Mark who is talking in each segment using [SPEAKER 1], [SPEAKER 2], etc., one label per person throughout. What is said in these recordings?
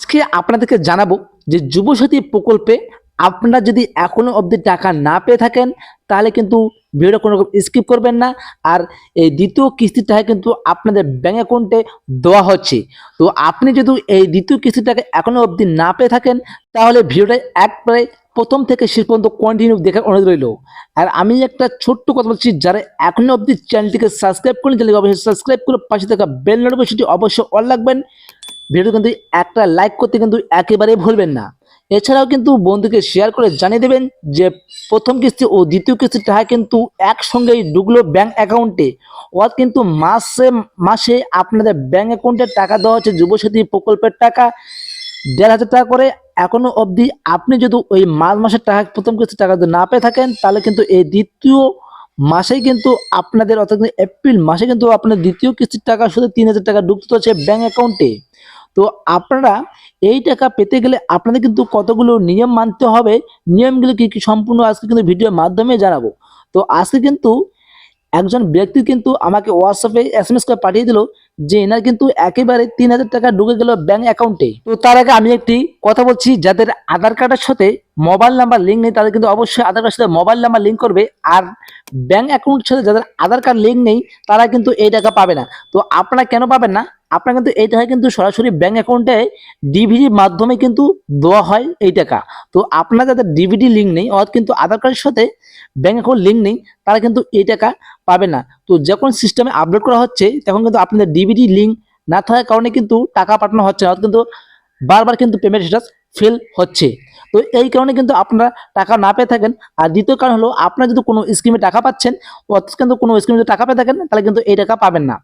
[SPEAKER 1] আজকে আপনাদেরকে জানাবো যে যুবসাথী প্রকল্পে আপনারা যদি এখনো অবধি টাকা না পেয়ে থাকেন তাহলে কিন্তু ভিডিওটা কোনো রকম স্কিপ করবেন না। আর এই দ্বিতীয় কিস্তিটা কিন্তু আপনাদের ব্যাংক অ্যাকাউন্টে দেওয়া হচ্ছে। তো আপনি যদি এই দ্বিতীয় কিস্তিটাকে এখনো অবধি না পেয়ে থাকেন তাহলে ভিডিওটা একবারে প্রথম থেকে শেষ পর্যন্ত কন্টিনিউ দেখার অনুরোধ রইল। আর আমি একটা ছোট্ট কথা বলছি, যারা এখনো অবধি চ্যানেলটিকে সাবস্ক্রাইব করেন চ্যানেলকে অবশ্যই সাবস্ক্রাইব করে পাশে থাকা বেল নোটিফিকেশনটি অবশ্যই অন রাখবেন। ভিডিও কিন্তু একটা লাইক করতে কিন্তু একেবারেই ভুলবেন না। এছাড়াও কিন্তু বন্ধুকে শেয়ার করে জানিয়ে দেবেন যে প্রথম কিস্তি ও দ্বিতীয় কিস্তির টাকা কিন্তু একসঙ্গেই ঢুকলো ব্যাংক অ্যাকাউন্টে। ওর কিন্তু মাসে মাসে আপনাদের ব্যাংক অ্যাকাউন্টে টাকা দেওয়া হচ্ছে যুবসাথী প্রকল্পের টাকা ১,৫০০ টাকা করে। এখনো অবধি আপনি যদি ওই মার্চ মাসের টাকা প্রথম কিস্তির টাকা যদি না পেয়ে থাকেন তাহলে কিন্তু এই দ্বিতীয় মাসেই কিন্তু আপনাদের অর্থাৎ এপ্রিল মাসে কিন্তু আপনার দ্বিতীয় কিস্তির টাকা শুধু ৩,০০০ টাকা ঢুকতে হচ্ছে ব্যাংক অ্যাকাউন্টে। তো আপনারা এই টাকা পেতে গেলে আপনাদের কিন্তু কতগুলো নিয়ম মানতে হবে। নিয়মগুলো কি কি সম্পূর্ণ আজকে কিন্তু ভিডিওর মাধ্যমে জানাবো। তো আজকে কিন্তু একজন ব্যক্তি কিন্তু আমাকে হোয়াটসঅ্যাপে এসএমএস করে পাঠিয়ে দিল যে এনার কিন্তু একেবারে ৩,০০০ টাকা ঢুকে গেল ব্যাংক অ্যাকাউন্টে। তো তার আগে আমি একটি কথা বলছি, যাদের আধার কার্ডের সাথে মোবাইল নাম্বার লিঙ্ক নেই তাদের কিন্তু অবশ্যই আধার কার্ডের সাথে মোবাইল নাম্বার লিঙ্ক করবে। আর ব্যাংক অ্যাকাউন্টের সাথে যাদের আধার কার্ড লিঙ্ক নেই তারা কিন্তু এই টাকা পাবে না। তো আপনারা কেন পাবেন না? আপনারা কিন্তু এই টাকা কিন্তু সরাসরি ব্যাংক অ্যাকাউন্টে ডিভিডির মাধ্যমে কিন্তু দেওয়া হয় এই টাকা। তো আপনারা যাদের ডিভিডি লিঙ্ক নেই অর্থাৎ কিন্তু আধার কার্ডের সাথে ব্যাংক অ্যাকাউন্ট লিঙ্ক নেই তারা কিন্তু এই টাকা পাবে না। তো যখন সিস্টেমে আপলোড করা হচ্ছে তখন কিন্তু আপনাদের ডিভিডি লিঙ্ক না থাকার কারণে কিন্তু টাকা পাঠানো হচ্ছে না, কিন্তু বারবার কিন্তু পেমেন্ট স্ট্যাটাস ফেল হচ্ছে। তো এই কারণে কিন্তু আপনারা টাকা না পেয়ে থাকেন। আর দ্বিতীয় কারণ হলো আপনারা যদি কোনো স্কিমে টাকা পাচ্ছেন অথচ কিন্তু কোনো স্কিমে যদি টাকা পেয়ে থাকেন তাহলে কিন্তু এই টাকা পাবেন না।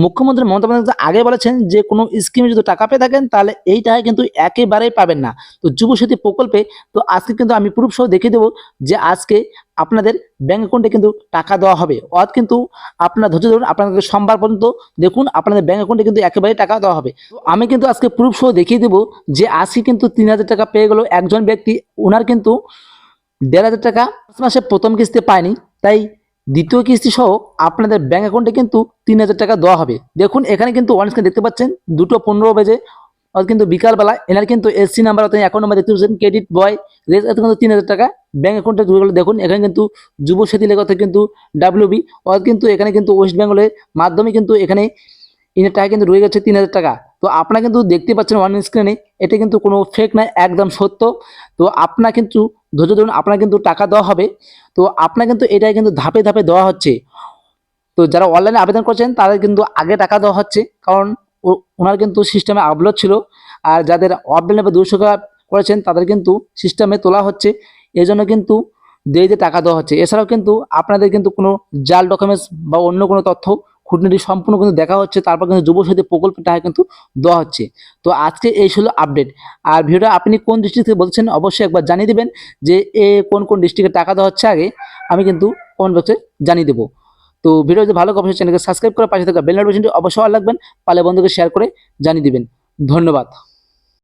[SPEAKER 1] মুখ্যমন্ত্রী মমতা বন্দ্যোপাধ্যায় আগে বলেছেন যে কোনো স্কিমে যদি টাকা পেয়ে থাকেন তাহলে এই টাকা কিন্তু একেবারেই পাবেন না। তো যুবসাথী প্রকল্পে তো আজকে কিন্তু আমি প্রুফ সহ দেখিয়ে দেবো যে আজকে আপনাদের ব্যাংক অ্যাকাউন্টে কিন্তু টাকা দেওয়া হবে। অর্থাৎ কিন্তু আপনারা ধৈর্য ধরুন, আপনাদের সোমবার পর্যন্ত দেখুন আপনাদের ব্যাংক অ্যাকাউন্টে কিন্তু একেবারে টাকা দেওয়া হবে। তো আমি কিন্তু আজকে প্রুফ সহ দেখিয়ে দেবো যে আজকে কিন্তু ৩,০০০ টাকা পেয়ে গেল একজন ব্যক্তি। ওনার কিন্তু ১,৫০০ টাকা মাসে প্রথম কিস্তি পায়নি, তাই দ্বিতীয় কিস্তি সহ আপনাদের ব্যাংক অ্যাকাউন্টে কিন্তু ৩,০০০ টাকা দেওয়া হবে। দেখুন এখানে কিন্তু অন স্ক্রিন দেখতে পাচ্ছেন 2:15 বাজে অর্থাৎ কিন্তু বিকালবেলা এনার কিন্তু এসসি নাম্বার অর্থাৎ অ্যাকাউন্ট নাম্বার দেখতে পাচ্ছেন ক্রেডিট বয় রেস এতে কিন্তু ৩,০০০ টাকা ব্যাংক অ্যাকাউন্টে ঢুকে গেল। দেখুন এখানে কিন্তু যুবসাথী লেখা থেকে কিন্তু ডাব্লিউবি অর্থাৎ কিন্তু এখানে কিন্তু ওয়েস্ট বেঙ্গলের মাধ্যমে কিন্তু এখানে ইনের টাকা কিন্তু রয়ে গেছে ৩,০০০ টাকা। তো আপনারা কিন্তু দেখতে পাচ্ছেন অন স্ক্রিনে, এটা কিন্তু কোনো ফেক নয়, একদম সত্য। তো আপনারা কিন্তু ধৈর্য ধরুন, আপনারা কিন্তু টাকা দেওয়া হবে। তো আপনারা কিন্তু এটাই কিন্তু ধাপে ধাপে দেওয়া হচ্ছে। তো যারা অনলাইনে আবেদন করছেন তাদের কিন্তু আগে টাকা দেওয়া হচ্ছে, কারণ ওনার কিন্তু সিস্টেমে আপলোড ছিল। আর যাদের অফলাইনে 200 টাকা করেছেন তাদের কিন্তু সিস্টেমে তোলা হচ্ছে, এই জন্য কিন্তু দেরিতে টাকা দেওয়া হচ্ছে। এছাড়াও কিন্তু আপনাদের কিন্তু কোনো জাল ডকুমেন্টস বা অন্য কোনো তথ্য খুঁটিনাটি সম্পূর্ণ কিন্তু দেখা হচ্ছে, তারপর কিন্তু যুবসাথী প্রকল্পের টাকা কিন্তু দেওয়া হচ্ছে। তো আজকে এই ছিল আপডেট। আর ভিডিওটা আপনি কোন ডিস্ট্রিক্ট থেকে বলছেন অবশ্যই একবার জানিয়ে দেবেন যে কোন কোন ডিস্ট্রিক্টে টাকা দেওয়া হচ্ছে আগে, আমি কিন্তু কমেন্ট বক্সে জানিয়ে দেবো। তো ভিডিও যদি ভালো অবশ্যই চ্যানেলকে সাবস্ক্রাইব করে পাশে থাকা বেল নোটিফিকেশনটি অবশ্যই অন রাখবেন, পারলে বন্ধুকে শেয়ার করে জানিয়ে দিবেন। ধন্যবাদ।